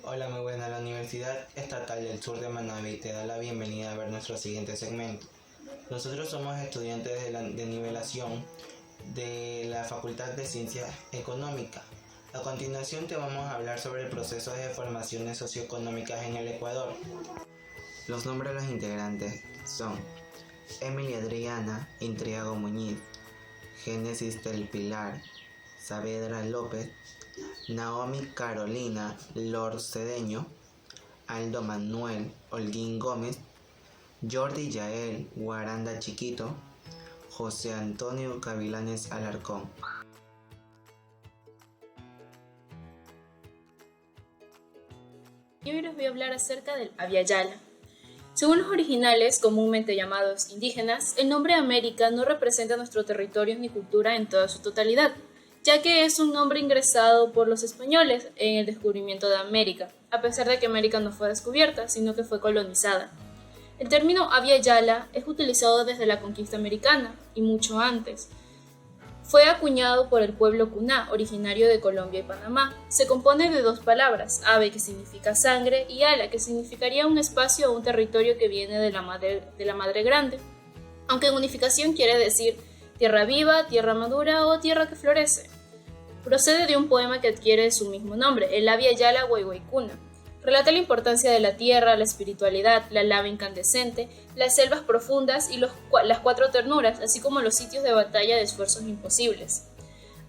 Hola, muy buena. La Universidad Estatal del Sur de Manabí te da la bienvenida a ver nuestro siguiente segmento. Nosotros somos estudiantes de nivelación de la Facultad de Ciencias Económicas. A continuación te vamos a hablar sobre el proceso de formaciones socioeconómicas en el Ecuador. Los nombres de los integrantes son Emily Adriana Intriago Muñiz, Génesis del Pilar Saavedra López, Naomi Carolina Lord Cedeño, Aldo Manuel Holguín Gómez, Jordi Yael Guaranda Chiquito, José Antonio Gavilanes Alarcón. Y hoy les voy a hablar acerca del Abya Yala. Según los originales, comúnmente llamados indígenas, el nombre América no representa nuestro territorio ni cultura en toda su totalidad, ya que es un nombre ingresado por los españoles en el descubrimiento de América, a pesar de que América no fue descubierta, sino que fue colonizada. El término Abya Yala es utilizado desde la conquista americana y mucho antes. Fue acuñado por el pueblo Cuná, originario de Colombia y Panamá. Se compone de dos palabras, ave que significa sangre y ala que significaría un espacio o un territorio que viene de la madre grande, aunque en unificación quiere decir tierra viva, tierra madura o tierra que florece. Procede de un poema que adquiere su mismo nombre, el Abya Yala Guayguaycuna. Relata la importancia de la tierra, la espiritualidad, la lava incandescente, las selvas profundas y las cuatro ternuras, así como los sitios de batalla de esfuerzos imposibles.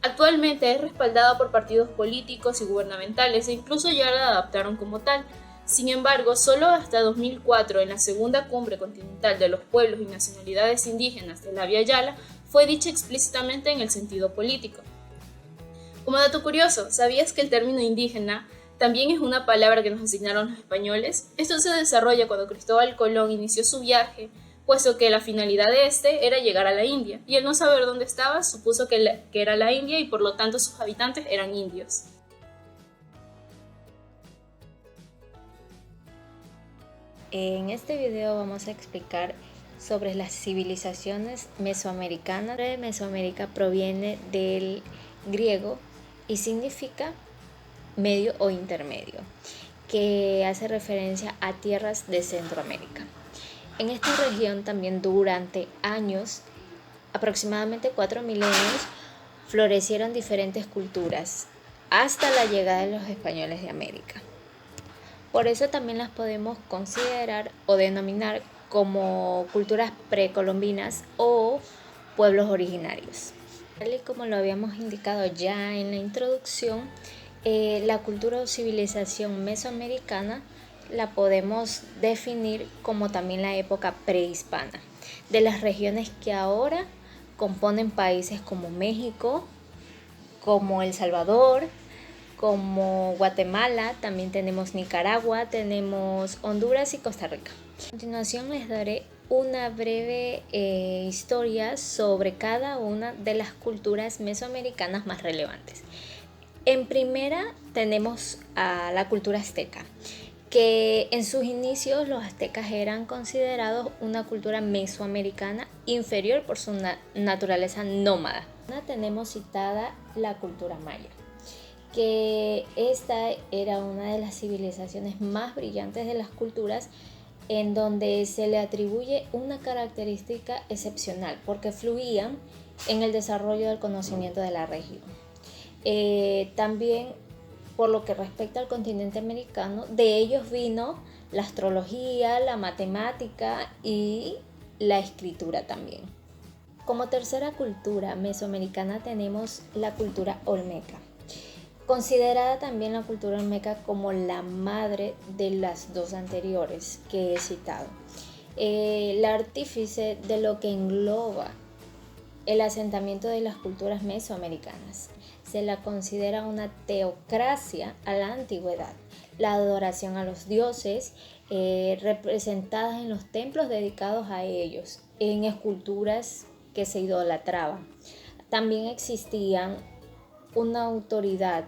Actualmente es respaldada por partidos políticos y gubernamentales e incluso ya la adaptaron como tal. Sin embargo, solo hasta 2004, en la segunda cumbre continental de los pueblos y nacionalidades indígenas de la Abya Yala, fue dicha explícitamente en el sentido político. Como dato curioso, ¿sabías que el término indígena también es una palabra que nos asignaron los españoles? Esto se desarrolla cuando Cristóbal Colón inició su viaje, puesto que la finalidad de este era llegar a la India, y al no saber dónde estaba, supuso que era la India y por lo tanto sus habitantes eran indios. En este video vamos a explicar sobre las civilizaciones mesoamericanas. Mesoamérica proviene del griego y significa medio o intermedio, que hace referencia a tierras de Centroamérica. En esta región también durante años, aproximadamente 4 milenios, florecieron diferentes culturas hasta la llegada de los españoles de América. Por eso también las podemos considerar o denominar como culturas precolombinas o pueblos originarios. Tal y como lo habíamos indicado ya en la introducción, la cultura o civilización mesoamericana la podemos definir como también la época prehispana, de las regiones que ahora componen países como México, como El Salvador, como Guatemala, también tenemos Nicaragua, tenemos Honduras y Costa Rica. A continuación les daré una breve historia sobre cada una de las culturas mesoamericanas más relevantes. En primera tenemos a la cultura azteca, que en sus inicios los aztecas eran considerados una cultura mesoamericana inferior por su naturaleza nómada. Tenemos citada la cultura maya, que esta era una de las civilizaciones más brillantes de las culturas, en donde se le atribuye una característica excepcional porque fluían en el desarrollo del conocimiento de la región. También por lo que respecta al continente americano, de ellos vino la astrología, la matemática y la escritura también. Como tercera cultura mesoamericana tenemos la cultura olmeca, considerada también la cultura olmeca como la madre de las dos anteriores que he citado. La artífice de lo que engloba el asentamiento de las culturas mesoamericanas. Se la considera una teocracia a la antigüedad. La adoración a los dioses representadas en los templos dedicados a ellos, en esculturas que se idolatraban. También existían una autoridad,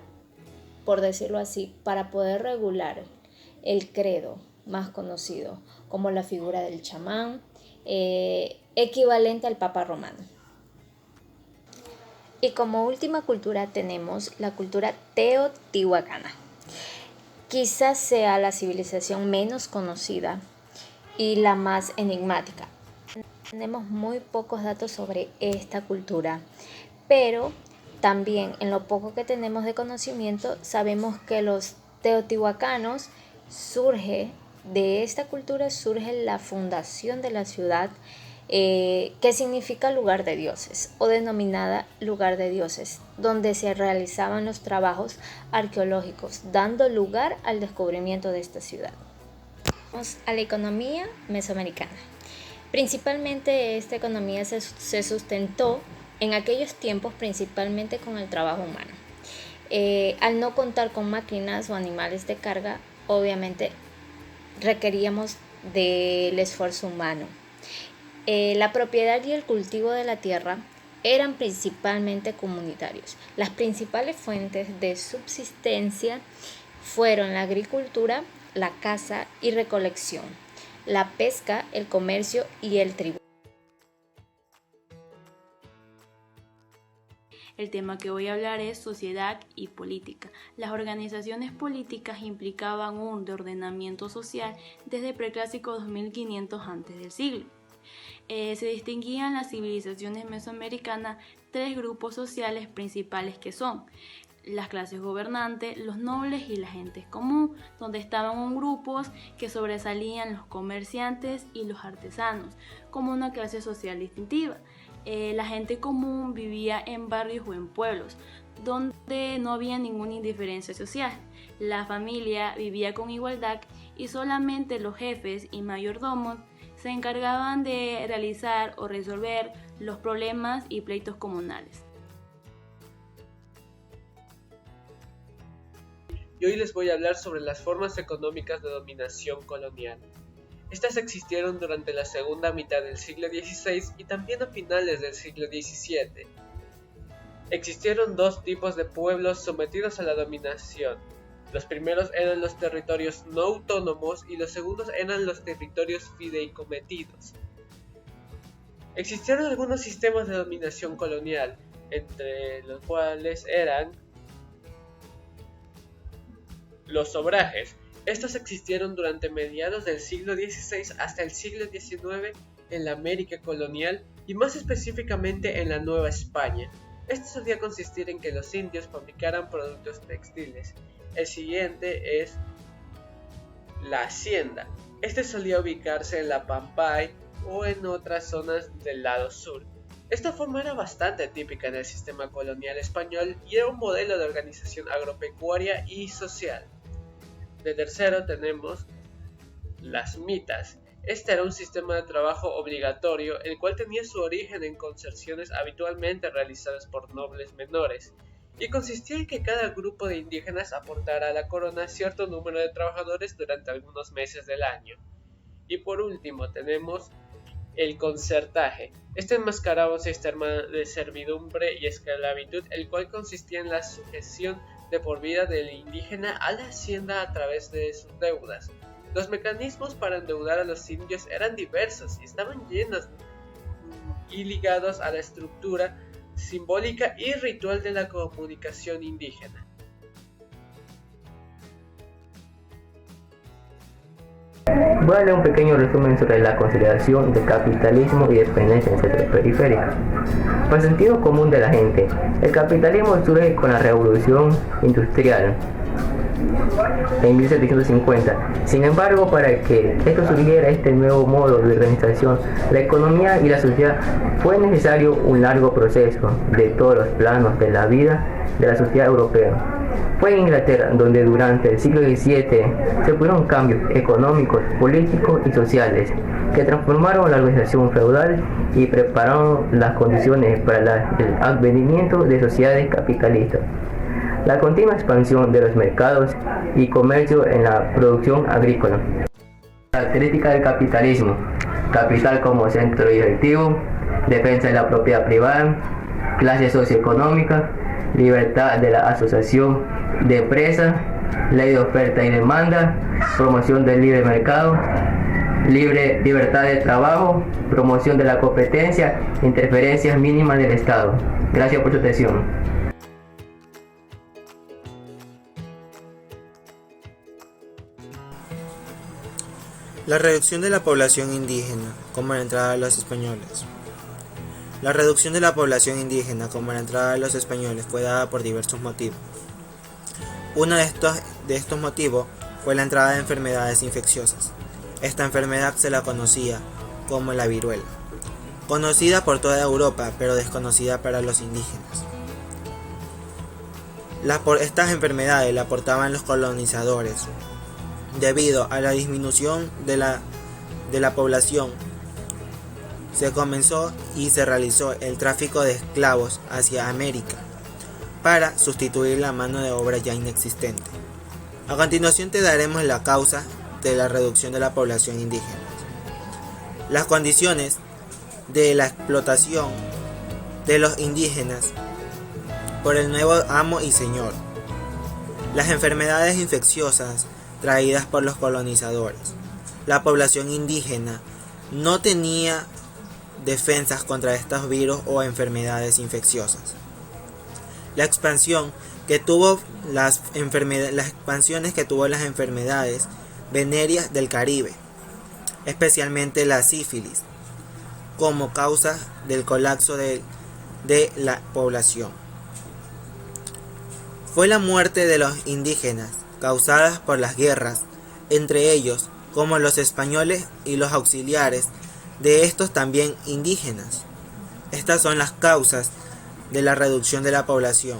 por decirlo así, para poder regular el credo más conocido, como la figura del chamán, equivalente al Papa Romano. Y como última cultura tenemos la cultura teotihuacana. quizás sea la civilización menos conocida y la más enigmática. Tenemos muy pocos datos sobre esta cultura, pero también en lo poco que tenemos de conocimiento sabemos que los teotihuacanos de esta cultura surge la fundación de la ciudad, que significa lugar de dioses o denominada lugar de dioses, donde se realizaban los trabajos arqueológicos, dando lugar al descubrimiento de esta ciudad. Vamos a la economía mesoamericana. Principalmente esta economía se sustentó en aquellos tiempos principalmente con el trabajo humano. Al no contar con máquinas o animales de carga, obviamente requeríamos del esfuerzo humano. La propiedad y el cultivo de la tierra eran principalmente comunitarios. Las principales fuentes de subsistencia fueron la agricultura, la caza y recolección, la pesca, el comercio y el tributo. El tema que voy a hablar es sociedad y política. Las organizaciones políticas implicaban un ordenamiento social desde preclásico 2500 antes del siglo. Se distinguían las civilizaciones mesoamericanas tres grupos sociales principales que son las clases gobernantes, los nobles y la gente común, donde estaban grupos que sobresalían los comerciantes y los artesanos como una clase social distintiva. La gente común vivía en barrios o en pueblos donde no había ninguna indiferencia social. La familia vivía con igualdad y solamente los jefes y mayordomos se encargaban de realizar o resolver los problemas y pleitos comunales. Y hoy les voy a hablar sobre las formas económicas de dominación colonial. Estas existieron durante la segunda mitad del siglo XVI y también a finales del siglo XVII. Existieron dos tipos de pueblos sometidos a la dominación. Los primeros eran los territorios no autónomos y los segundos eran los territorios fideicometidos. Existieron algunos sistemas de dominación colonial, entre los cuales eran los sobrajes. Estos existieron durante mediados del siglo XVI hasta el siglo XIX en la América colonial y más específicamente en la Nueva España. Esto solía consistir en que los indios fabricaran productos textiles. El siguiente es la hacienda. Este solía ubicarse en la Pampay o en otras zonas del lado sur. Esta forma era bastante típica en el sistema colonial español y era un modelo de organización agropecuaria y social. De tercero tenemos las mitas. Este era un sistema de trabajo obligatorio, el cual tenía su origen en concesiones habitualmente realizadas por nobles menores, y consistía en que cada grupo de indígenas aportara a la corona cierto número de trabajadores durante algunos meses del año. Y por último tenemos el concertaje. Este enmascaraba un sistema de servidumbre y esclavitud, el cual consistía en la sujeción de por vida del indígena a la hacienda a través de sus deudas. Los mecanismos para endeudar a los indios eran diversos y estaban llenos y ligados a la estructura simbólica y ritual de la comunicación indígena. Voy a leer un pequeño resumen sobre la consideración de capitalismo y dependencia en sector periférico. Por el sentido común de la gente, el capitalismo surge con la revolución industrial en 1750. Sin embargo, para que esto surgiera, este nuevo modo de organización, la economía y la sociedad, fue necesario un largo proceso de todos los planos de la vida de la sociedad europea. Fue en Inglaterra donde durante el siglo XVII se produjeron cambios económicos, políticos y sociales que transformaron la organización feudal y prepararon las condiciones para el advenimiento de sociedades capitalistas. La continua expansión de los mercados y comercio en la producción agrícola. Características del capitalismo: capital como centro directivo, defensa de la propiedad privada, clase socioeconómica, libertad de la asociación de empresas, ley de oferta y demanda, promoción del libre mercado, libertad de trabajo, promoción de la competencia, interferencias mínimas del Estado. Gracias por su atención. La reducción de la población indígena, como la entrada de los españoles. La reducción de la población indígena, como la entrada de los españoles, fue dada por diversos motivos. Uno de estos motivos fue la entrada de enfermedades infecciosas. Esta enfermedad se la conocía como la viruela, conocida por toda Europa, pero desconocida para los indígenas. Estas enfermedades las portaban los colonizadores. Debido a la disminución de la población, se comenzó y se realizó el tráfico de esclavos hacia América para sustituir la mano de obra ya inexistente. A continuación te daremos la causa de la reducción de la población indígena. Las condiciones de la explotación de los indígenas por el nuevo amo y señor. Las enfermedades infecciosas traídas por los colonizadores. La población indígena no tenía defensas contra estos virus o enfermedades infecciosas. La expansión que tuvo las expansiones que tuvo las enfermedades venéreas del Caribe, especialmente la sífilis, como causa del colapso de la población. Fue la muerte de los indígenas causadas por las guerras entre ellos, como los españoles y los auxiliares de estos también indígenas. Estas son las causas de la reducción de la población.